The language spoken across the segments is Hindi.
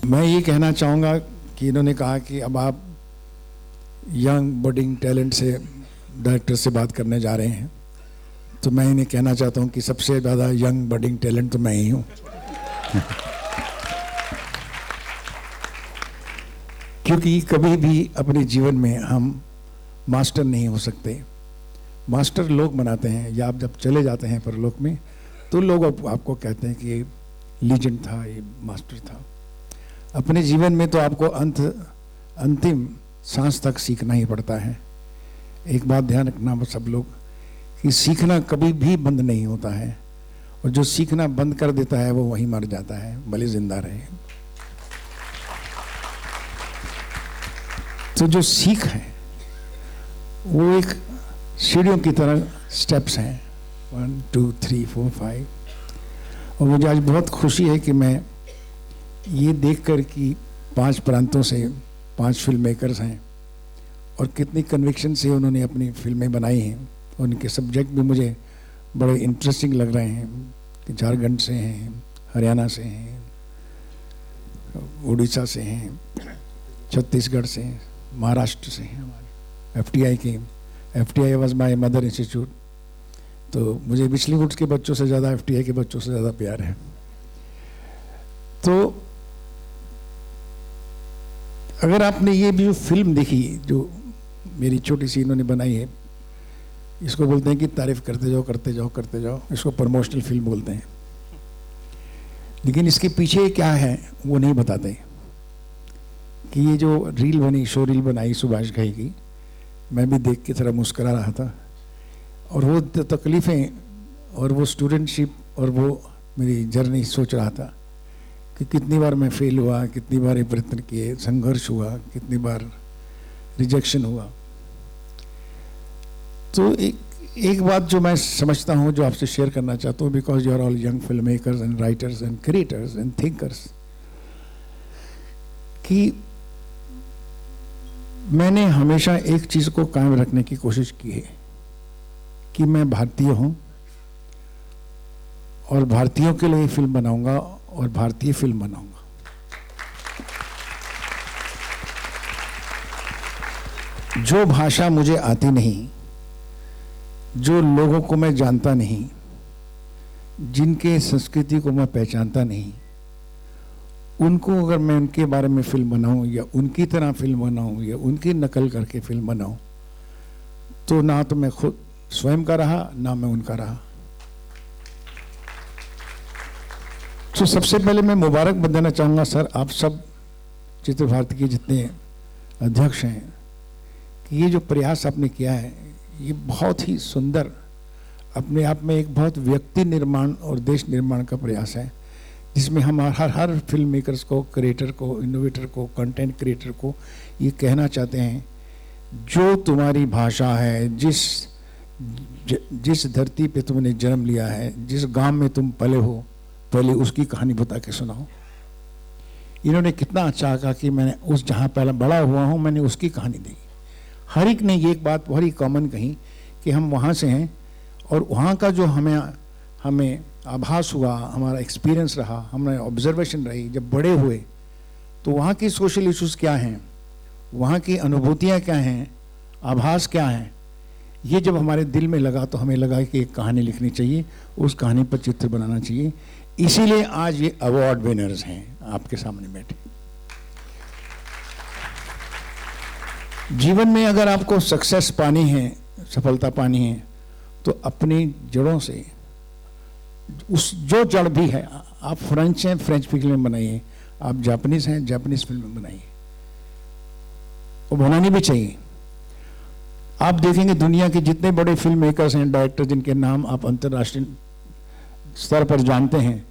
मैं ये कहना चाहूँगा कि इन्होंने कहा कि अब आप यंग बडिंग टैलेंट से डायरेक्टर से बात करने जा रहे हैं, तो मैं इन्हें कहना चाहता हूँ कि सबसे ज़्यादा यंग बडिंग टैलेंट तो मैं ही हूँ। क्योंकि कभी भी अपने जीवन में हम मास्टर नहीं हो सकते। मास्टर लोग बनाते हैं, या आप जब चले जाते हैं परलोक में तो लोग आपको कहते हैं कि लीजेंड था, ये मास्टर था। अपने जीवन में तो आपको अंतिम सांस तक सीखना ही पड़ता है। एक बात ध्यान रखना सब लोग कि सीखना कभी भी बंद नहीं होता है, और जो सीखना बंद कर देता है वो वहीं मर जाता है, भले जिंदा रहे। तो जो सीख है वो एक सीढ़ियों की तरह स्टेप्स हैं, 1 2 3 4 5। और मुझे आज बहुत खुशी है कि मैं ये देखकर कि 5 प्रांतों से 5 फिल्म मेकर्स हैं और कितनी कन्विक्शन से उन्होंने अपनी फिल्में बनाई हैं। उनके सब्जेक्ट भी मुझे बड़े इंटरेस्टिंग लग रहे हैं कि झारखंड से हैं, हरियाणा से हैं, उड़ीसा से हैं, छत्तीसगढ़ से हैं, महाराष्ट्र से हैं। हमारे FTI की FTI was my mother institute, तो मुझे बिजली वुड्स के बच्चों से ज़्यादा FTI के बच्चों से ज़्यादा प्यार है। तो अगर आपने ये भी जो फिल्म देखी जो मेरी छोटी सी इन्होंने बनाई है, इसको बोलते हैं कि तारीफ करते जाओ करते जाओ करते जाओ, इसको प्रमोशनल फिल्म बोलते हैं। लेकिन इसके पीछे क्या है वो नहीं बताते कि ये जो रील बनी, शो रील बनाई सुभाष घई की, मैं भी देख के थोड़ा मुस्करा रहा था। और वो तकलीफ़ें और वो स्टूडेंटशिप और वो मेरी जर्नी सोच रहा था कि कितनी बार मैं फेल हुआ, कितनी बार प्रयत्न किए, संघर्ष हुआ, कितनी बार रिजेक्शन हुआ। तो एक बात जो मैं समझता हूँ, जो आपसे शेयर करना चाहता हूँ, because you are all young film makers and writers and creators and thinkers, कि मैंने हमेशा एक चीज़ को कायम रखने की कोशिश की है कि मैं भारतीय हूँ और भारतीयों के लिए फिल्म बनाऊंगा और भारतीय फिल्म बनाऊंगा। जो भाषा मुझे आती नहीं, जो लोगों को मैं जानता नहीं, जिनके संस्कृति को मैं पहचानता नहीं, उनको अगर मैं उनके बारे में फिल्म बनाऊं या उनकी तरह फिल्म बनाऊं या उनकी नकल करके फिल्म बनाऊं, तो ना तो मैं खुद स्वयं का रहा, ना मैं उनका रहा। तो सबसे पहले मैं मुबारकबाद देना चाहूँगा सर, आप सब चित्र भारती के जितने अध्यक्ष हैं, कि ये जो प्रयास आपने किया है ये बहुत ही सुंदर, अपने आप में एक बहुत व्यक्ति निर्माण और देश निर्माण का प्रयास है, जिसमें हम हर फिल्म मेकर्स को, क्रिएटर को, इनोवेटर को, कंटेंट क्रिएटर को ये कहना चाहते हैं, जो तुम्हारी भाषा है, जिस धरती पे तुमने जन्म लिया है, जिस गांव में तुम पले हो, पहले उसकी कहानी बता के सुनाओ। इन्होंने कितना अच्छा कहा कि मैंने उस जहाँ पहला बड़ा हुआ हूँ मैंने उसकी कहानी दी। हर एक ने ये एक बात बड़ी कॉमन कही कि हम वहाँ से हैं और वहाँ का जो हमें आभास हुआ, हमारा एक्सपीरियंस रहा, हमारे ऑब्जर्वेशन रही, जब बड़े हुए तो वहाँ की सोशल इश्यूज़ क्या हैं, वहाँ की अनुभूतियाँ क्या हैं, आभास क्या हैं, ये जब हमारे दिल में लगा तो हमें लगा कि एक कहानी लिखनी चाहिए, उस कहानी पर चित्र बनाना चाहिए। इसीलिए आज ये अवार्ड विनर्स हैं आपके सामने बैठे। जीवन में अगर आपको सक्सेस पानी है, सफलता पानी है, तो अपनी जड़ों से, उस जो जड़ भी है, आप फ्रेंच हैं फ्रेंच फिल्म बनाइए, आप जापानीज हैं जापानीज फिल्म बनाइए, वो बनानी भी चाहिए। आप देखेंगे दुनिया के जितने बड़े फिल्म मेकर्स हैं, डायरेक्टर जिनके नाम आप अंतर्राष्ट्रीय स्तर पर जानते हैं,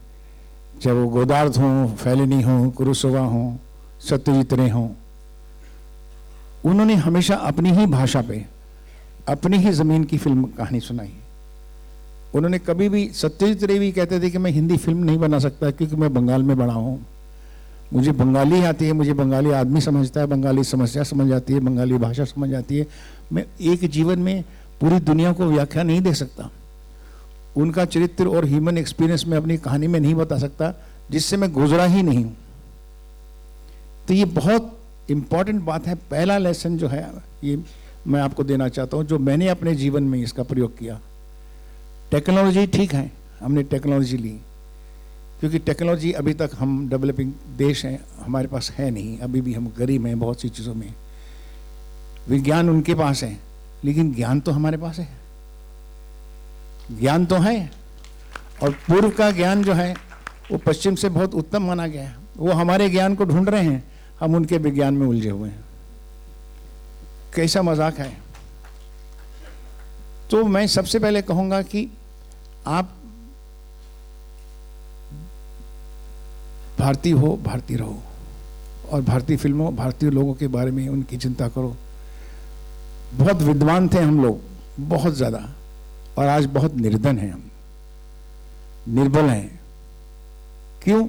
चाहे वो गोदार्ड हों, फेलिनी हों, कुरुसोवा हों, सत्यजीत रे हों, उन्होंने हमेशा अपनी ही भाषा पे, अपनी ही ज़मीन की फिल्म कहानी सुनाई। उन्होंने कभी भी, सत्यजीत रे भी कहते थे कि मैं हिंदी फिल्म नहीं बना सकता क्योंकि मैं बंगाल में बड़ा हूँ, मुझे बंगाली आती है, मुझे बंगाली आदमी समझता है, बंगाली समस्या समझ आती है, बंगाली भाषा समझ आती है, मैं एक जीवन में पूरी दुनिया को व्याख्या नहीं दे सकता। उनका चरित्र और ह्यूमन एक्सपीरियंस में अपनी कहानी में नहीं बता सकता जिससे मैं गुजरा ही नहीं हूँ। तो ये बहुत इम्पॉर्टेंट बात है। पहला लेसन जो है ये मैं आपको देना चाहता हूँ, जो मैंने अपने जीवन में इसका प्रयोग किया। टेक्नोलॉजी ठीक है, हमने टेक्नोलॉजी ली, क्योंकि टेक्नोलॉजी अभी तक हम डेवलपिंग देश हैं, हमारे पास है नहीं, अभी भी हम गरीब हैं बहुत सी चीज़ों में। विज्ञान उनके पास है, लेकिन ज्ञान तो हमारे पास है, ज्ञान तो है। और पूर्व का ज्ञान जो है वो पश्चिम से बहुत उत्तम माना गया है। वो हमारे ज्ञान को ढूंढ रहे हैं, हम उनके विज्ञान में उलझे हुए हैं। कैसा मजाक है। तो मैं सबसे पहले कहूंगा कि आप भारतीय हो, भारतीय रहो, और भारतीय फिल्मों, भारतीय लोगों के बारे में उनकी चिंता करो। बहुत विद्वान थे हम लोग, बहुत ज़्यादा, और आज बहुत निर्धन हैं हम, निर्बल हैं। क्यों?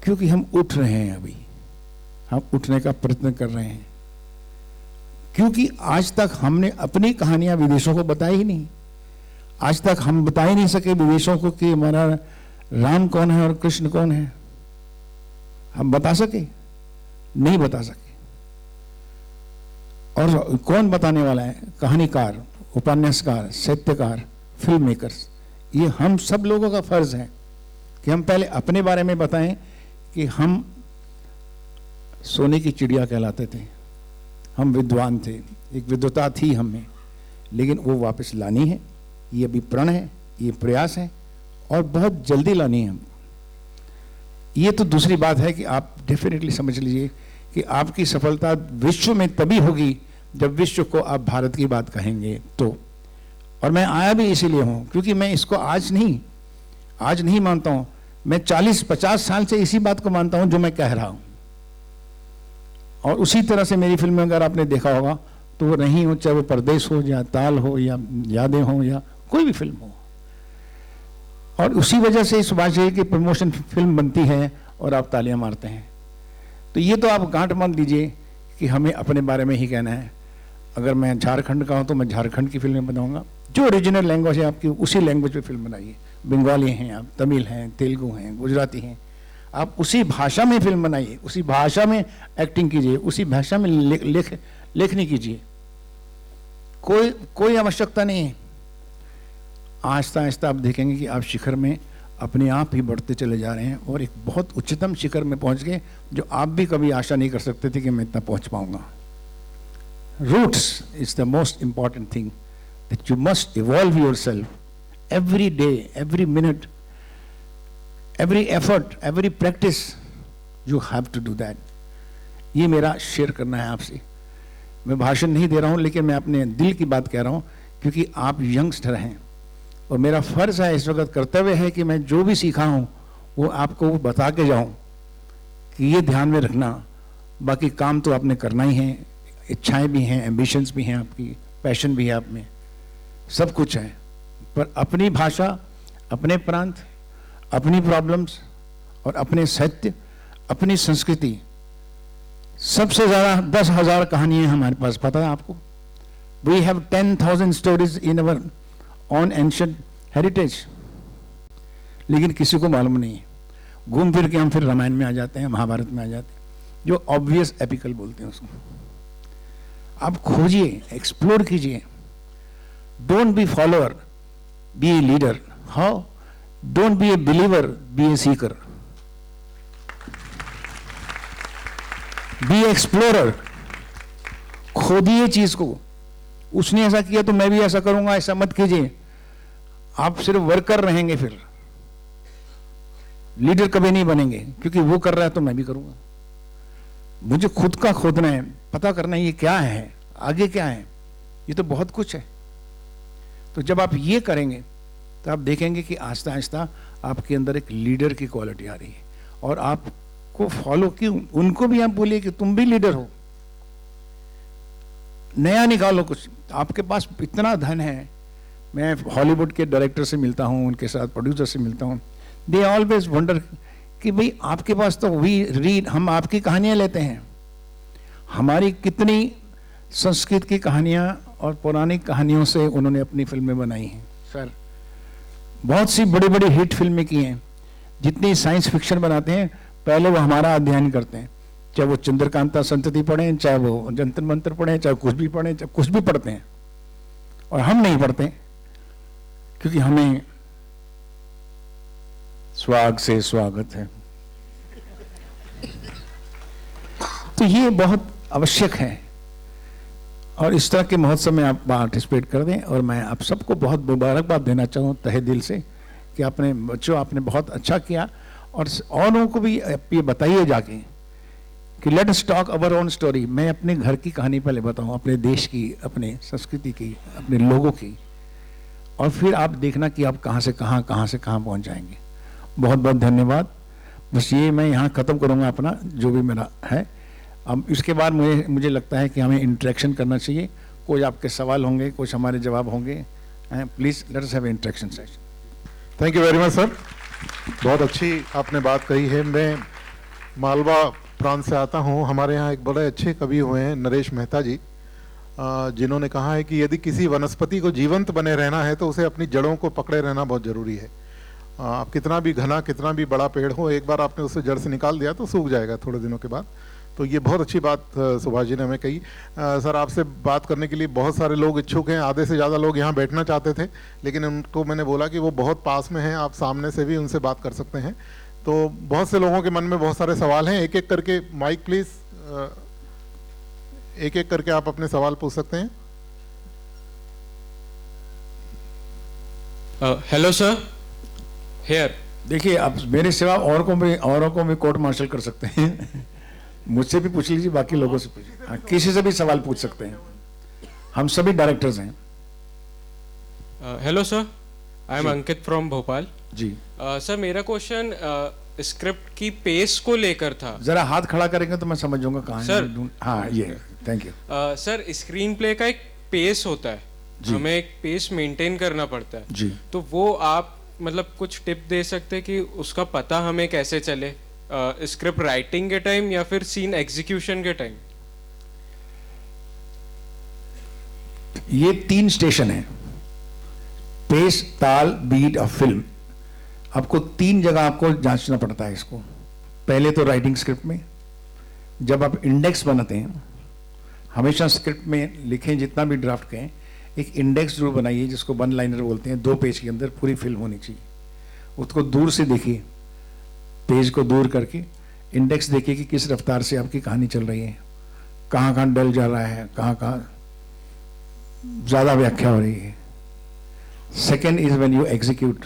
क्योंकि हम उठ रहे हैं, अभी हम उठने का प्रयत्न कर रहे हैं। क्योंकि आज तक हमने अपनी कहानियां विदेशों को बताई ही नहीं। आज तक हम बता ही नहीं सके विदेशों को कि हमारा राम कौन है और कृष्ण कौन है। हम बता सके? नहीं बता सके। और कौन बताने वाला है? कहानीकार, उपन्यासकार, साहित्यकार, फिल्म मेकर्स। ये हम सब लोगों का फर्ज है कि हम पहले अपने बारे में बताएं कि हम सोने की चिड़िया कहलाते थे, हम विद्वान थे, एक विद्वता थी हम में, लेकिन वो वापस लानी है। ये अभी प्रण है, ये प्रयास है, और बहुत जल्दी लानी है हम। ये तो दूसरी बात है कि आप डेफिनेटली समझ लीजिए कि आपकी सफलता विश्व में तभी होगी जब विश्व को आप भारत की बात कहेंगे तो। और मैं आया भी इसीलिए हूं, क्योंकि मैं इसको आज नहीं मानता हूं। मैं 40-50 साल से इसी बात को मानता हूं जो मैं कह रहा हूं। और उसी तरह से मेरी फिल्में अगर आपने देखा होगा तो वो नहीं हो, चाहे वो परदेश हो या ताल हो या यादें हो या कोई भी फिल्म हो। और उसी वजह से सुभाष जी की प्रमोशन फिल्म बनती है और आप तालियां मारते हैं। तो ये तो आप गांठ मान लीजिए कि हमें अपने बारे में ही कहना है। अगर मैं झारखंड का हूं तो मैं झारखंड की फिल्में बनाऊंगा, जो ओरिजिनल लैंग्वेज है आपकी उसी लैंग्वेज पे फिल्म बनाइए। बंगाली हैं आप, तमिल हैं, तेलुगु हैं, गुजराती हैं, आप उसी भाषा में फिल्म बनाइए, उसी भाषा में एक्टिंग कीजिए, उसी भाषा में लेखनी कीजिए। कोई आवश्यकता नहीं है। आहिस्ता आहिस्ता आप देखेंगे कि आप शिखर में अपने आप ही बढ़ते चले जा रहे हैं, और एक बहुत उच्चतम शिखर में पहुंच गए जो आप भी कभी आशा नहीं कर सकते थे कि मैं इतना पहुंच पाऊंगा। Roots is the most important thing, that you must evolve yourself every day, every minute, every effort, every practice, you have to do that. ये मेरा शेयर करना है आपसे। मैं भाषण नहीं दे रहा हूँ, लेकिन मैं अपने दिल की बात कह रहा हूँ, क्योंकि आप यंगस्टर हैं और मेरा फर्ज है, इस वक्त कर्तव्य है कि मैं जो भी सीखा हूँ वो आपको बता के जाऊँ कि ये ध्यान में रखना। बाकी काम तो आपने करना ही है, इच्छाएं भी हैं, एम्बिशंस भी हैं आपकी, पैशन भी है आप में, सब कुछ है। पर अपनी भाषा, अपने प्रांत, अपनी प्रॉब्लम्स और अपने साहित्य, अपनी संस्कृति, सबसे ज़्यादा 10,000 कहानियाँ हमारे पास, पता है आपको? We have 10,000 stories in our own ancient heritage, लेकिन किसी को मालूम नहीं है। घूम फिर के हम फिर रामायण में आ जाते हैं, महाभारत में आ जाते हैं, जो ऑब्वियस एपिकल बोलते हैं उसको। आप खोजिए, एक्सप्लोर कीजिए। Don't be follower, be a leader. How? Don't be a believer, be a seeker. Be explorer. खोदिए चीज को। उसने ऐसा किया तो मैं भी ऐसा करूंगा, ऐसा मत कीजिए। आप सिर्फ वर्कर रहेंगे, फिर लीडर कभी नहीं बनेंगे, क्योंकि वो कर रहा है तो मैं भी करूंगा। मुझे खुद का खोदना है, पता करना है ये क्या है, आगे क्या है। ये तो बहुत कुछ है। तो जब आप ये करेंगे तो आप देखेंगे कि आहिस्ता आहिस्ता आपके अंदर एक लीडर की क्वालिटी आ रही है, और आपको फॉलो क्यों, उनको भी आप बोलिए कि तुम भी लीडर हो, नया निकालो कुछ। आपके पास इतना धन है। मैं हॉलीवुड के डायरेक्टर से मिलता हूँ, उनके साथ प्रोड्यूसर से मिलता हूँ, दे ऑलवेज वंडर कि भाई आपके पास तो वी रीड, हम आपकी कहानियाँ लेते हैं। हमारी कितनी संस्कृत की कहानियाँ और पौराणिक कहानियों से उन्होंने अपनी फिल्में बनाई हैं सर। बहुत सी बड़ी बड़ी हिट फिल्में की हैं। जितनी साइंस फिक्शन बनाते हैं, पहले वो हमारा अध्ययन करते हैं, चाहे वो चंद्रकांता संतति पढ़ें, चाहे वो जंतर मंत्र पढ़ें, चाहे कुछ भी पढ़ें, चाहे कुछ भी पढ़ते हैं, और हम नहीं पढ़ते क्योंकि हमें स्वाग से स्वागत है। तो ये बहुत आवश्यक है और इस तरह के महोत्सव में आप पार्टिसिपेट कर दें। और मैं आप सबको बहुत मुबारकबाद देना चाहूँ तहे दिल से कि अपने बच्चों आपने बहुत अच्छा किया, और औरों को भी ये बताइए जाके कि let us talk our own story. मैं अपने घर की कहानी पहले बताऊं, अपने देश की, अपने संस्कृति की, अपने लोगों की, और फिर आप देखना कि आप कहाँ से कहाँ पहुँच जाएंगे। बहुत बहुत धन्यवाद। बस ये मैं यहाँ ख़त्म करूँगा अपना जो भी मेरा है। अब इसके बाद मुझे लगता है कि हमें इंटरेक्शन करना चाहिए। कोई आपके सवाल होंगे, कुछ हमारे जवाब होंगे। Please let us have interaction session. Thank you very much sir, बहुत अच्छी आपने बात कही है। मैं मालवा प्रांत से आता हूँ। हमारे यहाँ एक बड़े अच्छे कवि हुए हैं नरेश मेहता जी, जिन्होंने कहा है कि यदि किसी वनस्पति को जीवंत बने रहना है तो उसे अपनी जड़ों को पकड़े रहना बहुत ज़रूरी है। आप कितना भी घना, कितना भी बड़ा पेड़ हो, एक बार आपने उसे जड़ से निकाल दिया तो सूख जाएगा थोड़े दिनों के बाद। तो ये बहुत अच्छी बात सुभाष जी ने हमें कही। सर, आपसे बात करने के लिए बहुत सारे लोग इच्छुक हैं, आधे से ज़्यादा लोग यहाँ बैठना चाहते थे, लेकिन उनको मैंने बोला कि वो बहुत पास में हैं, आप सामने से भी उनसे बात कर सकते हैं। तो बहुत से लोगों के मन में बहुत सारे सवाल हैं। एक एक करके, माइक प्लीज़, एक एक करके आप अपने सवाल पूछ सकते हैं। Hello sir, here. देखिए, आप मेरे सिवा औरों को भी कोर्ट मार्शल कर सकते हैं। मुझसे भी पूछ लीजिए, बाकी लोगों से पूछिए। हाँ, किसी से भी सवाल पूछ सकते हैं, हम सभी डायरेक्टर्स हैं। Hello sir, I am Ankit from Bhopal ji. Sir, मेरा क्वेश्चन स्क्रिप्ट की पेस को लेकर था। जरा हाथ खड़ा करेंगे तो मैं समझ जाऊंगा कहाँ सर। है। हाँ, ये thank you. Sir, screen play का एक पेस होता है, हमें एक पेस मेंटेन करना पड़ता है जी। तो वो आप मतलब कुछ टिप दे सकते हैं कि उसका पता हमें कैसे चले, स्क्रिप्ट राइटिंग के टाइम या फिर सीन एग्जीक्यूशन के टाइम? ये 3 स्टेशन है, पेस, ताल, बीट और फिल्म। आपको 3 जगह आपको जांचना पड़ता है इसको। पहले तो राइटिंग स्क्रिप्ट में, जब आप इंडेक्स बनाते हैं, हमेशा स्क्रिप्ट में लिखें, जितना भी ड्राफ्ट करें, एक इंडेक्स जरूर बनाइए जिसको 1 लाइनर बोलते हैं। 2 पेज के अंदर पूरी फिल्म होनी चाहिए। उसको दूर से देखिए, पेज को दूर करके इंडेक्स देखिए कि किस रफ्तार से आपकी कहानी चल रही है, कहाँ कहाँ डल जा रहा है, कहाँ कहाँ ज़्यादा व्याख्या हो रही है। Second is when you execute,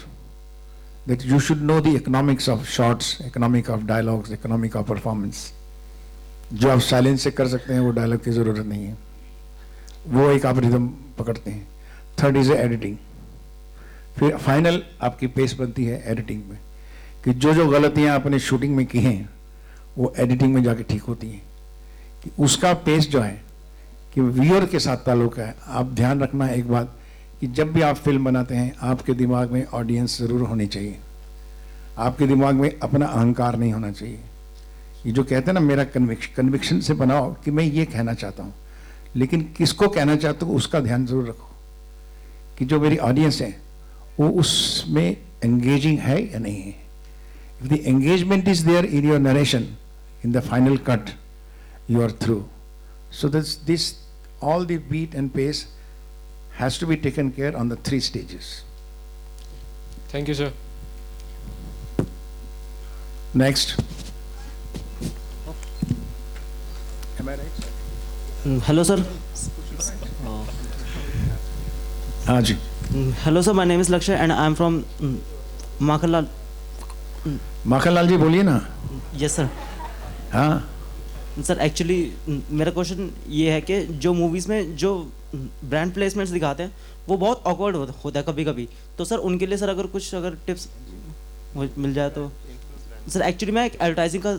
that you should know the economics of shots, economic of dialogues, economic of performance. जो आप साइलेंस से कर सकते हैं वो डायलॉग की ज़रूरत नहीं है, वो एक आप रिदम पकड़ते हैं। Third is editing. फिर फाइनल आपकी पेस बनती है एडिटिंग में, कि जो जो गलतियां आपने शूटिंग में की हैं वो एडिटिंग में जाके ठीक होती हैं। कि उसका पेस जो है कि व्यूअर के साथ ताल्लुक है। आप ध्यान रखना एक बात कि जब भी आप फिल्म बनाते हैं, आपके दिमाग में ऑडियंस ज़रूर होनी चाहिए। आपके दिमाग में अपना अहंकार नहीं होना चाहिए। ये जो कहते हैं ना, मेरा कन्विक्शन से बनाओ कि मैं ये कहना चाहता हूँ, लेकिन किसको कहना चाहता हूँ उसका ध्यान ज़रूर रखो कि जो मेरी ऑडियंस है वो उसमें एंगेजिंग है या नहीं है। If the engagement is there in your narration, in the final cut, you are through. So this all the beat and pace has to be taken care on the 3 stages. Thank you, sir. Next. Am I right? Hello, sir. हाँ जी। Hello, sir. My name is Lakshya and I am from Makhanlal. Makhanlal जी बोलिए ना। Yes, sir. हाँ, सर एक्चुअली मेरा क्वेश्चन ये है कि जो मूवीज़ में जो ब्रांड प्लेसमेंट्स दिखाते हैं वो बहुत ऑकवर्ड होता है कभी कभी। तो सर उनके लिए सर अगर टिप्स मिल जाए तो। सर एक्चुअली मैं एक एडवर्टाइजिंग का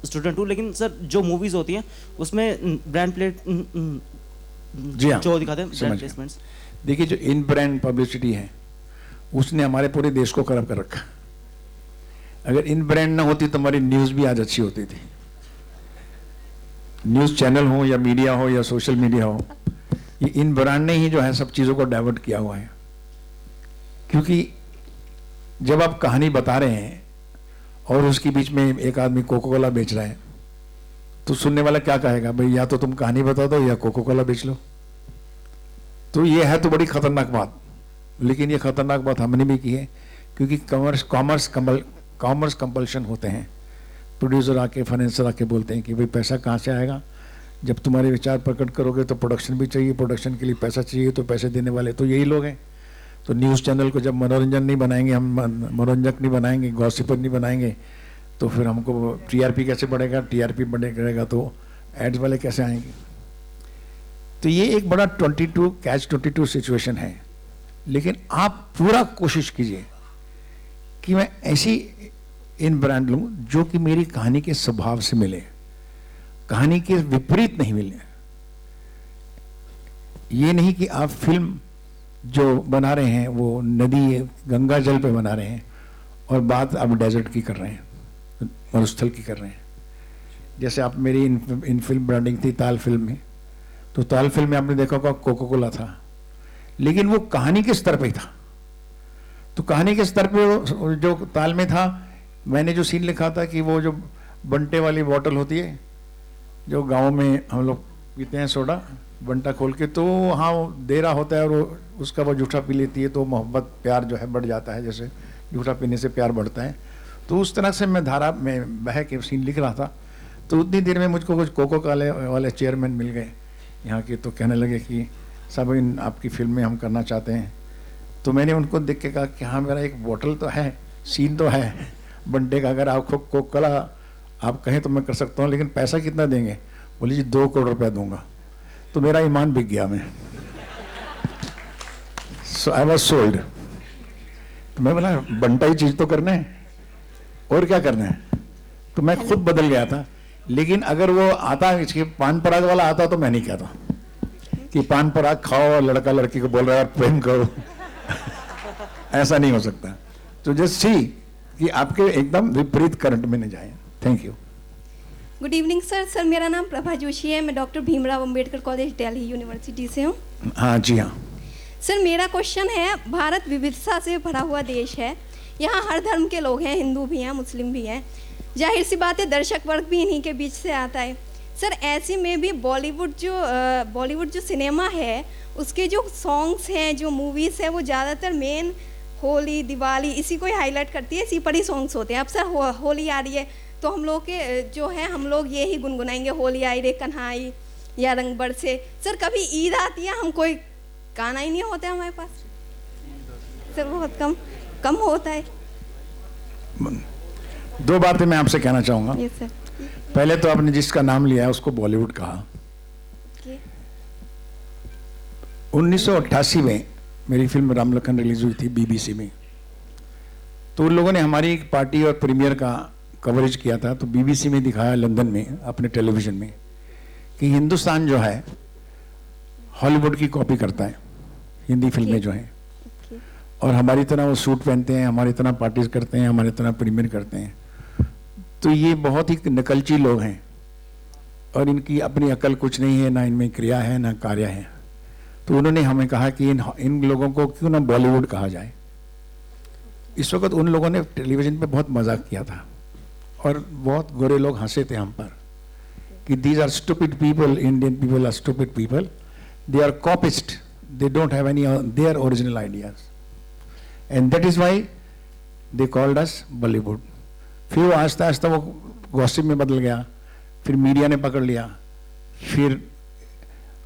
स्टूडेंट हूँ, लेकिन सर जो मूवीज़ होती हैं उसमें ब्रांड जी हाँ, जो दिखाते हैं समझ ब्रांड गया। प्लेसमेंट्स। देखिए, जो इन ब्रांड पब्लिसिटी है उसने हमारे पूरे देश को खराब कर रखा। अगर इन ब्रांड ना होती तो हमारी न्यूज़ भी आज अच्छी होती थी। न्यूज़ चैनल हो या मीडिया हो या सोशल मीडिया हो, ये इन ब्रांड ने ही जो है सब चीज़ों को डाइवर्ट किया हुआ है। क्योंकि जब आप कहानी बता रहे हैं और उसके बीच में एक आदमी कोका कोला बेच रहा है तो सुनने वाला क्या कहेगा, भाई या तो तुम कहानी बता दो या कोको कोला बेच लो। तो ये है तो बड़ी खतरनाक बात, लेकिन ये खतरनाक बात हमने भी की है, क्योंकि कॉमर्स कंपल्शन होते हैं। प्रोड्यूसर आके, फाइनेंसर आके बोलते हैं कि भाई पैसा कहाँ से आएगा, जब तुम्हारे विचार प्रकट करोगे तो प्रोडक्शन भी चाहिए, प्रोडक्शन के लिए पैसा चाहिए, तो पैसे देने वाले तो यही लोग हैं। तो न्यूज़ चैनल को जब मनोरंजन नहीं बनाएंगे, हम मनोरंजक नहीं बनाएंगे, गॉसिपर नहीं बनाएंगे, तो फिर हमको टीआरपी कैसे बढ़ेगा, टीआरपी बढ़ेगा तो एड्स वाले कैसे आएंगे। तो ये एक बड़ा 22 सिचुएशन है। लेकिन आप पूरा कोशिश कीजिए कि मैं ऐसी इन ब्रांड लूं जो कि मेरी कहानी के स्वभाव से मिले, कहानी के विपरीत नहीं मिले। ये नहीं कि आप फिल्म जो बना रहे हैं वो नदी गंगा जल पे बना रहे हैं और बात आप डेजर्ट की कर रहे हैं, मरुस्थल की कर रहे हैं। जैसे आप मेरी इन फिल्म ब्रांडिंग थी ताल फिल्म में, तो ताल फिल्म में आपने देखा होगा कोको कोला था, लेकिन वो कहानी के स्तर पे था। तो कहानी के स्तर पे जो ताल में था, मैंने जो सीन लिखा था कि वो जो बंटे वाली बोतल होती है जो गांव में हम लोग पीते हैं सोडा, बंटा खोल के, तो हाँ वो दे रहा होता है और उसका वो जूठा पी लेती है, तो मोहब्बत प्यार जो है बढ़ जाता है, जैसे जूठा पीने से प्यार बढ़ता है। तो उस तरह से मैं धारा में बह के सीन लिख रहा था। तो उतनी देर में मुझको कुछ कोको कोला वाले चेयरमैन मिल गए यहाँ के, तो कहने लगे कि सब इन आपकी फिल्म में हम करना चाहते हैं। तो मैंने उनको देख के कहा कि हाँ मेरा एक बोतल तो है, सीन तो है बंटे का, अगर आपको कोको कोला आप कहें तो मैं कर सकता हूँ, लेकिन पैसा कितना देंगे? बोले जी 2 करोड़ रुपया दूंगा। तो मेरा ईमान बिक गया। मैं सो आई वॉज सोल्ड। तो मैं बोला बंटा ही चीज तो करना है और क्या करना है। तो मैं खुद बदल गया था। लेकिन अगर वो आता, इसके पान पराग वाला आता, तो मैं नहीं कहता कि पान पराग खाओ और लड़का लड़की को बोल रहा है प्रेम करो ऐसा नहीं हो सकता। तो जस्ट सी कि आपके एकदम विपरीत करंट में न जाए। Thank you. Good evening sir. Sir मेरा नाम प्रभा जोशी है, मैं doctor Bhimrao Ambedkar college Delhi university से हूँ। हाँ जी हाँ सर मेरा क्वेश्चन है, भारत विविधता से भरा हुआ देश है, यहाँ हर धर्म के लोग हैं, हिंदू भी हैं, मुस्लिम भी हैं, जाहिर सी बात है दर्शक वर्ग भी इन्हीं के बीच से आता है। सर ऐसे में भी बॉलीवुड जो सिनेमा है उसके जो सॉन्ग्स हैं, जो मूवीज़ हैं, वो ज़्यादातर मेन होली दिवाली इसी को ही हाईलाइट करती है, इसी पर ही सॉन्ग्स होते हैं। अब सर होली आ रही है तो हम लोग के जो है हम लोग ये ही गुनगुनाएंगे, होली आई रे कन्हाई या रंग बरसे। सर कभी ईद आती है, हम कोई गाना ही नहीं होता है हमारे पास सर, बहुत कम होता है। 2 बातें मैं आपसे कहना चाहूँगा। Yes sir. पहले तो आपने जिसका नाम लिया है उसको बॉलीवुड कहा। 1988 में मेरी फिल्म राम लखन रिलीज हुई थी बीबीसी में। तो उन लोगों ने हमारी एक पार्टी और प्रीमियर का कवरेज किया था। तो बीबीसी में दिखाया लंदन में अपने टेलीविज़न में कि हिंदुस्तान जो है हॉलीवुड की कॉपी करता है, हिंदी फिल्में जो हैं, और हमारी तरह वो सूट पहनते हैं, हमारी तरह पार्टीज करते हैं, हमारी तरह प्रीमियर करते हैं। तो ये बहुत ही नकलची लोग हैं और इनकी अपनी अकल कुछ नहीं है, ना इनमें क्रिया है ना कार्य है। तो उन्होंने हमें कहा कि इन लोगों को क्यों ना बॉलीवुड कहा जाए। इस वक्त उन लोगों ने टेलीविज़न पे बहुत मजाक किया था और बहुत गोरे लोग हंसे थे हम पर कि these are stupid people, Indian people are stupid people, they are copyist, they don't have any their original ideas, and that is why they called us Bollywood. फिर वो आहिस्ता आहिस्ता वो गॉसिप में बदल गया, फिर मीडिया ने पकड़ लिया, फिर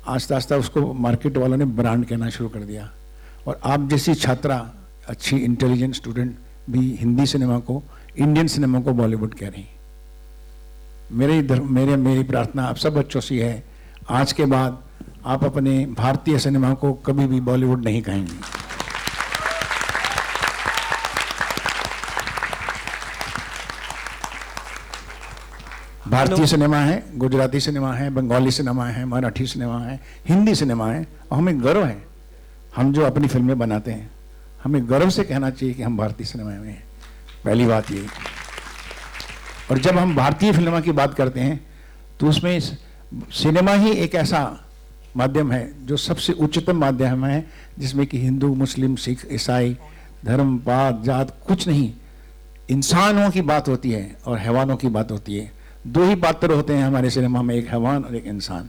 आहिस्ता आहिस्ता उसको मार्केट वालों ने ब्रांड कहना शुरू कर दिया। और आप जैसी छात्रा, अच्छी इंटेलिजेंट स्टूडेंट भी हिंदी सिनेमा को, इंडियन सिनेमा को बॉलीवुड कह रही। मेरी प्रार्थना आप सब बच्चों से है, आज के बाद आप अपने भारतीय सिनेमा को कभी भी बॉलीवुड नहीं कहेंगे। भारतीय सिनेमा है, गुजराती सिनेमा है, बंगाली सिनेमा है, मराठी सिनेमा है, हिंदी सिनेमा है, और हमें गर्व है हम जो अपनी फिल्में बनाते हैं, हमें गर्व से कहना चाहिए कि हम भारतीय सिनेमा में हैं। पहली बात ये। और जब हम भारतीय फिल्म की बात करते हैं तो उसमें सिनेमा ही एक ऐसा माध्यम है जो सबसे उच्चतम माध्यम है, जिसमें कि हिंदू, मुस्लिम, सिख, ईसाई, धर्म, पात, जात कुछ नहीं, इंसानों की बात होती है और हैवानों की बात होती है, दो ही पात्र होते हैं हमारे सिनेमा में, एक हैवान और एक इंसान,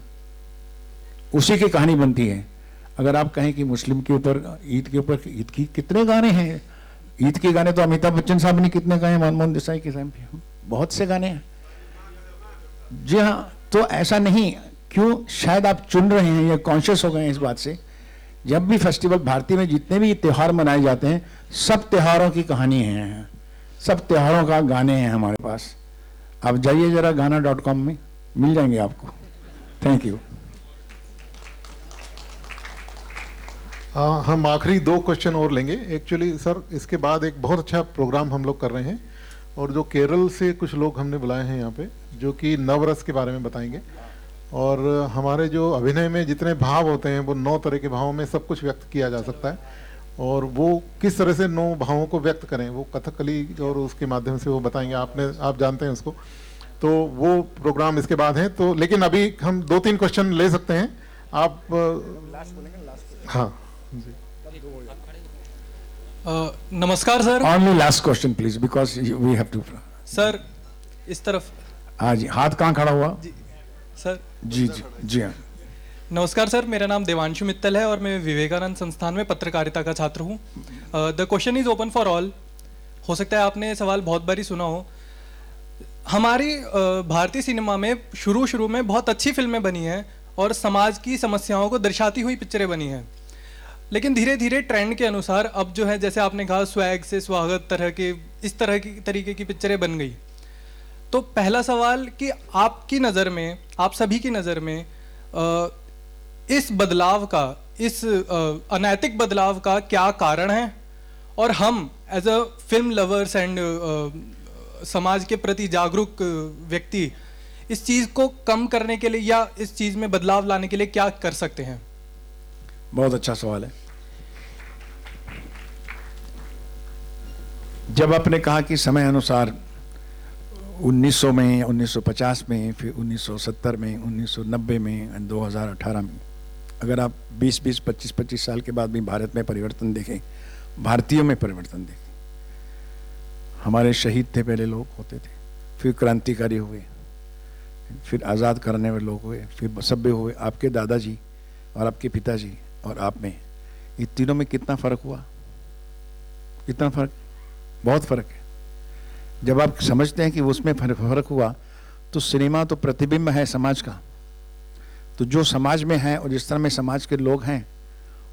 उसी की कहानी बनती है। अगर आप कहें कि मुस्लिम के ऊपर ईद की कितने गाने हैं, ईद के गाने तो अमिताभ बच्चन साहब ने कितने गाए, मनमोहन देसाई के टाइम पे बहुत से गाने हैं। जी हाँ, तो ऐसा नहीं, क्यों शायद आप चुन रहे हैं या कॉन्शियस हो गए हैं इस बात से। जब भी फेस्टिवल, भारतीय में जितने भी त्यौहार मनाए जाते हैं, सब त्योहारों की कहानी है, सब त्योहारों का गाने हैं हमारे पास। आप जाइए जरा गाना.com में, मिल जाएंगे आपको। Thank you. हम आखिरी 2 क्वेश्चन और लेंगे। एक्चुअली सर, इसके बाद एक बहुत अच्छा प्रोग्राम हम लोग कर रहे हैं, और जो केरल से कुछ लोग हमने बुलाए हैं यहाँ पे, जो कि नवरस के बारे में बताएंगे। और हमारे जो अभिनय में जितने भाव होते हैं, वो 9 तरह के भावों में सब कुछ व्यक्त किया जा सकता है, और वो किस तरह से 9 भावों को व्यक्त करें, वो कथकली और उसके माध्यम से वो बताएंगे। आप जानते हैं उसको, तो वो प्रोग्राम इसके बाद है। तो लेकिन अभी हम 2-3 क्वेश्चन ले सकते हैं। आप हाँ जी। नमस्कार sir. Only last question please, because we have to. Sir इस तरफ। हाँ जी, हाथ कहाँ खड़ा हुआ? जी सर। जी जी जी हाँ। नमस्कार सर, मेरा नाम देवांशु मित्तल है और मैं विवेकानंद संस्थान में पत्रकारिता का छात्र हूँ। The question is open for all. हो सकता है आपने सवाल बहुत बारी सुना हो। हमारी भारतीय सिनेमा में शुरू में बहुत अच्छी फिल्में बनी हैं और समाज की समस्याओं को दर्शाती हुई पिक्चरें बनी हैं, लेकिन धीरे धीरे ट्रेंड के अनुसार अब जो है, जैसे आपने कहा, स्वैग से स्वागत तरह के, इस तरह की तरीके की पिक्चरें बन गई। तो पहला सवाल कि आपकी नज़र में, आप सभी की नज़र में इस बदलाव का, इस अनैतिक बदलाव का क्या कारण है, और हम as a film lovers and समाज के प्रति जागरूक व्यक्ति इस चीज़ को कम करने के लिए या इस चीज़ में बदलाव लाने के लिए क्या कर सकते हैं? बहुत अच्छा सवाल है। जब आपने कहा कि समय अनुसार 1900 में, 1950 में, फिर 1970 में, 1990 में, 2018 में, अगर आप 20-20, 25-25 साल के बाद भी भारत में परिवर्तन देखें, भारतीयों में परिवर्तन देखें, हमारे शहीद थे पहले लोग होते थे, फिर क्रांतिकारी हुए, फिर आज़ाद करने वाले लोग हुए, फिर सभ्य हुए। आपके दादाजी और आपके पिताजी और आप में, ये तीनों में कितना फ़र्क हुआ? कितना फ़र्क? बहुत फ़र्क है। जब आप समझते हैं कि उसमें फ़र्क हुआ, तो सिनेमा तो प्रतिबिंब है समाज का। तो जो समाज में है और जिस तरह में समाज के लोग हैं,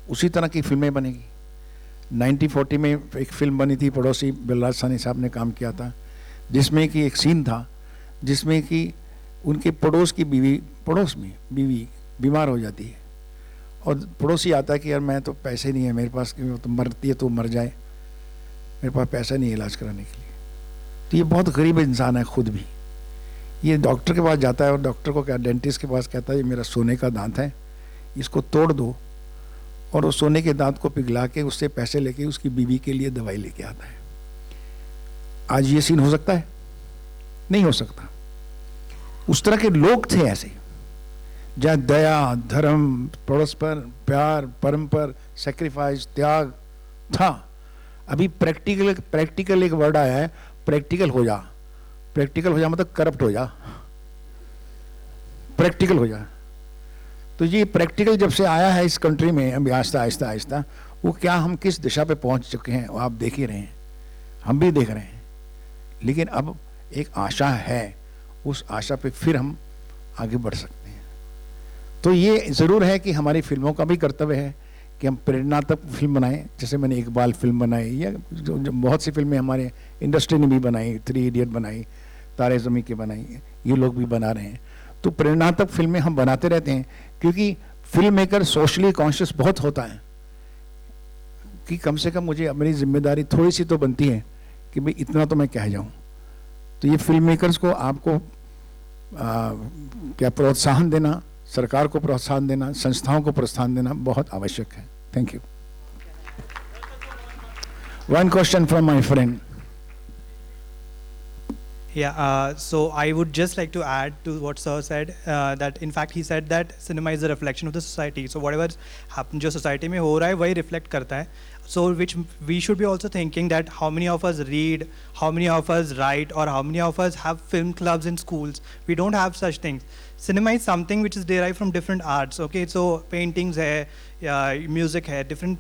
उसी तरह की फिल्में बनेगी। 1940 में एक फिल्म बनी थी, पड़ोसी, बलराज साहनी साहब ने काम किया था, जिसमें कि एक सीन था जिसमें कि उनके पड़ोस की बीवी बीमार हो जाती है, और पड़ोसी आता है कि यार मैं तो पैसे नहीं है मेरे पास, तो मरती है तो मर जाए, मेरे पास पैसा नहीं है इलाज कराने के लिए। तो ये बहुत गरीब इंसान है खुद भी। ये डॉक्टर के पास जाता है और डॉक्टर को क्या, डेंटिस्ट के पास कहता है, ये मेरा सोने का दांत है, इसको तोड़ दो, और उस सोने के दांत को पिघला के उससे पैसे लेके उसकी बीवी के लिए दवाई लेके आता है। आज ये सीन हो सकता है? नहीं हो सकता। उस तरह के लोग थे ऐसे, जहाँ दया, धर्म, पड़ोस पर प्यार, परम पर सैक्रिफाइस, त्याग था। अभी प्रैक्टिकल एक वर्ड आया है, प्रैक्टिकल हो जा। प्रैक्टिकल हो जा मतलब करप्ट हो जा, प्रैक्टिकल हो जा। तो ये प्रैक्टिकल जब से आया है इस कंट्री में, अभी आहिस्ता, वो क्या हम किस दिशा पे पहुंच चुके हैं वो आप देख ही रहे हैं, हम भी देख रहे हैं। लेकिन अब एक आशा है, उस आशा पे फिर हम आगे बढ़ सकते हैं। तो ये ज़रूर है कि हमारी फिल्मों का भी कर्तव्य है कि हम प्रेरणात्मक फिल्म बनाएं। जैसे मैंने इकबाल फिल्म बनाई, या जो बहुत सी फिल्में हमारे इंडस्ट्री ने भी बनाई, 3 इडियट बनाई, तारे ज़मीं के बनाई, ये लोग भी बना रहे हैं। तो प्रेरणात्मक फिल्में हम बनाते रहते हैं, क्योंकि फिल्म मेकर सोशली कॉन्शियस बहुत होता है कि कम से कम मुझे अपनी जिम्मेदारी थोड़ी सी तो बनती है कि भाई इतना तो मैं कह जाऊँ। तो ये फिल्म मेकर्स को, आपको क्या प्रोत्साहन देना, सरकार को प्रोत्साहन देना, संस्थाओं को प्रोत्साहन देना बहुत आवश्यक है। Thank you. One question from my friend. Yeah, so I would just like to add to what Sir said, that in fact he said that cinema is a reflection of the society. So whatever happen जो society में हो रहा है वही reflect करता है. So which we should be also thinking that how many of us read, how many of us write, or how many of us have film clubs in schools. We don't have such things. Cinema is something which is derived from different arts. Okay, so paintings है, music है, different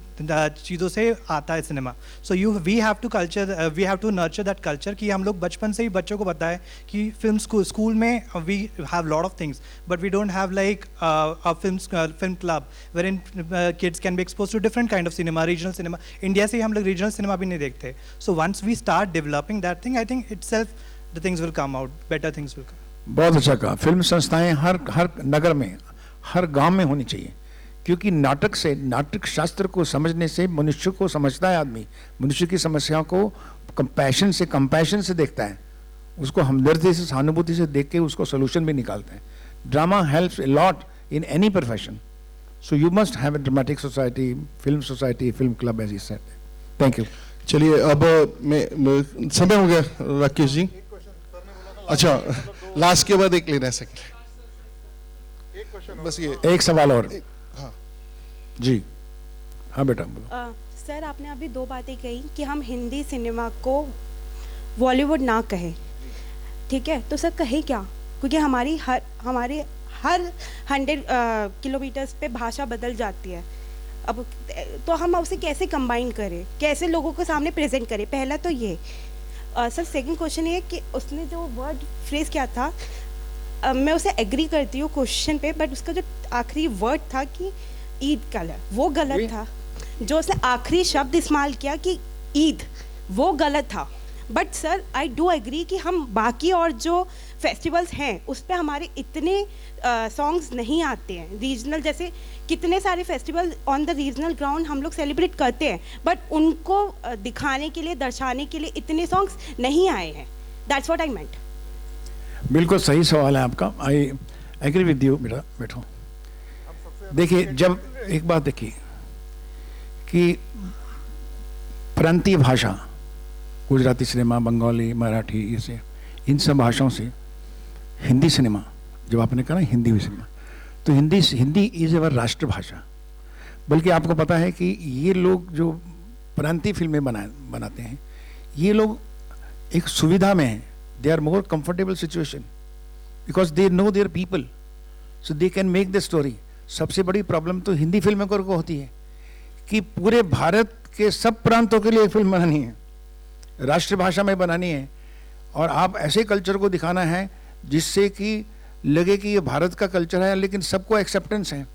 चीज़ों से आता है cinema. So we have to nurture that culture कि हम लोग बचपन से ही बच्चों को बताएं कि film school में we have lot of things, but we don't have like a film club wherein kids can be exposed to different kind of cinema, regional cinema. India से ही हम लोग regional cinema भी नहीं देखते. So once we start developing that thing, I think itself the things will come out, better things will come. बहुत अच्छा कहा. फिल्म संस्थाएं हर नगर में, हर गांव में होनी चाहिए, क्योंकि नाटक शास्त्र को समझने से मनुष्य को समझता है आदमी, मनुष्य की समस्याओं को कंपैशन से देखता है, उसको हमदर्दी से, सहानुभूति से देख के उसको सोल्यूशन भी निकालता है. Drama helps a lot in any profession. So you must have a dramatic society, film club as he said. Thank you. चलिए अब मैं समय हो गया राकेश जी. अच्छा, लास्ट के बाद एक लेना है सेकंड. बस ये एक सवाल और. हाँ जी हाँ बेटा बोलो. सर आपने अभी दो बातें कही कि हम हिंदी सिनेमा को बॉलीवुड ना कहें, ठीक है, तो सर कहे क्या? क्योंकि हमारे हर 100 किलोमीटर्स पे भाषा बदल जाती है. अब तो हम उसे कैसे कंबाइन करें, कैसे लोगों के सामने प्रेजेंट करें? पहला तो ये. सर सेकंड क्वेश्चन ये कि उसने जो वर्ड फ्रेज किया था, मैं उसे एग्री करती हूँ क्वेश्चन पे, बट उसका जो आखिरी वर्ड था कि ईद कलर, वो गलत था. जो उसने आखिरी शब्द इस्तेमाल किया कि ईद, वो गलत था. But sir I do agree कि हम बाकी और जो फेस्टिवल्स हैं उस पर हमारे इतने सॉन्ग्स नहीं आते हैं. रीजनल जैसे कितने सारे festival on the regional ground हम लोग सेलिब्रेट करते हैं, बट उनको दिखाने के लिए, दर्शाने के लिए इतने सॉन्ग्स नहीं आए हैं. दैट्स व्हाट आई मेंट. बिल्कुल सही सवाल है आपका. आई एग्री विद यू बेटा. बैठो. देखिए, जब एक बात देखिए कि प्रांतीय भाषा, गुजराती सिनेमा, बंगाली, मराठी, ये इन सब भाषाओं से हिंदी सिनेमा, जब आपने कहा ना हिंदी सिनेमा, तो हिंदी इज अवर राष्ट्रभाषा. बल्कि आपको पता है कि ये लोग जो प्रांतीय फिल्में बनाते हैं, ये लोग एक सुविधा में हैं. They are more comfortable situation because they know their people, so they can make the story. सबसे बड़ी प्रॉब्लम तो हिंदी फिल्मों को होती है कि पूरे भारत के सब प्रांतों के लिए एक फिल्म बनानी है, राष्ट्रभाषा में बनानी है, और आप ऐसे कल्चर को दिखाना है जिससे कि लगे कि ये भारत का कल्चर है, लेकिन सबको एक्सेप्टेंस है.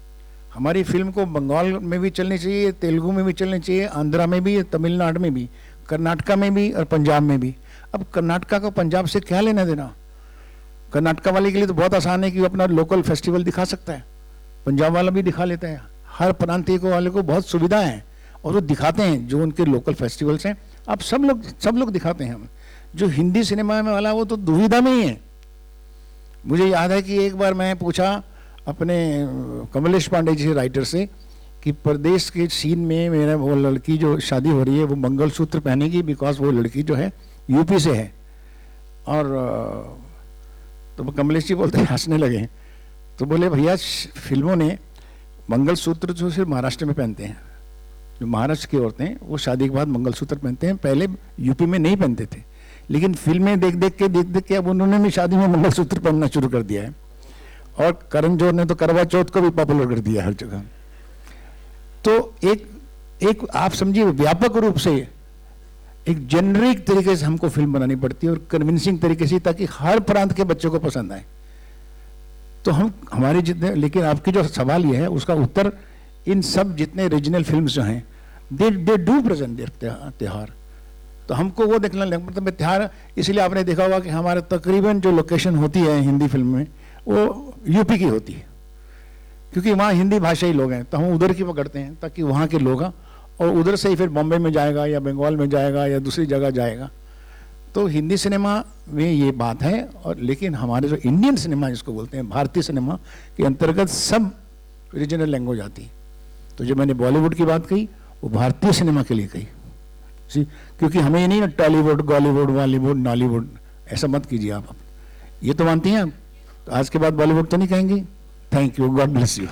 हमारी फिल्म को बंगाल में भी चलनी चाहिए, तेलुगु में भी चलनी चाहिए, आंध्रा में भी, तमिलनाडु में भी, कर्नाटका में भी और पंजाब में भी. अब कर्नाटका को पंजाब से क्या लेना देना? कर्नाटका वाले के लिए तो बहुत आसान है कि वो अपना लोकल फेस्टिवल दिखा सकता है, पंजाब वाला भी दिखा लेता है. हर प्रांतीय को वाले को बहुत सुविधा है और वो दिखाते हैं जो उनके लोकल फेस्टिवल्स हैं. अब सब लोग दिखाते हैं. हम जो हिंदी सिनेमा में वाला वो तो दुविधा में ही है. मुझे याद है कि एक बार मैं पूछा अपने कमलेश पांडे जी राइटर से कि प्रदेश के सीन में मेरा वो लड़की जो शादी हो रही है वो मंगलसूत्र पहनेगी, बिकॉज वो लड़की जो है यूपी से है. और तो कमलेश जी बोलते हंसने लगे. तो बोले भैया फिल्मों ने मंगलसूत्र जो सिर्फ महाराष्ट्र में पहनते हैं, जो महाराष्ट्र की औरतें वो शादी के बाद मंगलसूत्र पहनते हैं, पहले यूपी में नहीं पहनते थे, लेकिन फिल्में देख के अब उन्होंने भी शादी में मंगलसूत्र पहनना शुरू कर दिया है. और करण जौहर ने तो करवा चौथ को भी पॉपुलर कर दिया हर जगह. तो एक आप समझिए व्यापक रूप से एक जेनरिक तरीके से हमको फिल्म बनानी पड़ती है और कन्विंसिंग तरीके से, ताकि हर प्रांत के बच्चों को पसंद आए. तो हम हमारे जितने, लेकिन आपकी जो सवाल ये है उसका उत्तर, इन सब जितने रीजनल फिल्म्स जो हैं दे डू प्रेजेंट देयर त्योहार. तो हमको वो देखना मतलब त्योहार. इसलिए आपने देखा होगा कि हमारे तकरीबन जो लोकेशन होती है हिंदी फिल्म में वो यूपी की होती है, क्योंकि वहाँ हिंदी भाषाई लोग हैं, तो हम उधर की पकड़ते हैं ताकि वहाँ के लोग, और उधर से ही फिर बॉम्बे में जाएगा या बंगाल में जाएगा या दूसरी जगह जाएगा. तो हिंदी सिनेमा में ये बात है. और लेकिन हमारे जो इंडियन सिनेमा जिसको बोलते हैं, भारतीय सिनेमा के अंतर्गत सब रीजनल लैंग्वेज आती है. तो जब मैंने बॉलीवुड की बात कही वो भारतीय सिनेमा के लिए कही, क्योंकि हमें नहीं टॉलीवुड, बॉलीवुड, बॉलीवुड, नॉलीवुड ऐसा मत कीजिए आप। ये तो मानती हैं आप? तो आज के बाद बॉलीवुड तो नहीं कहेंगी? Thank you, God bless you.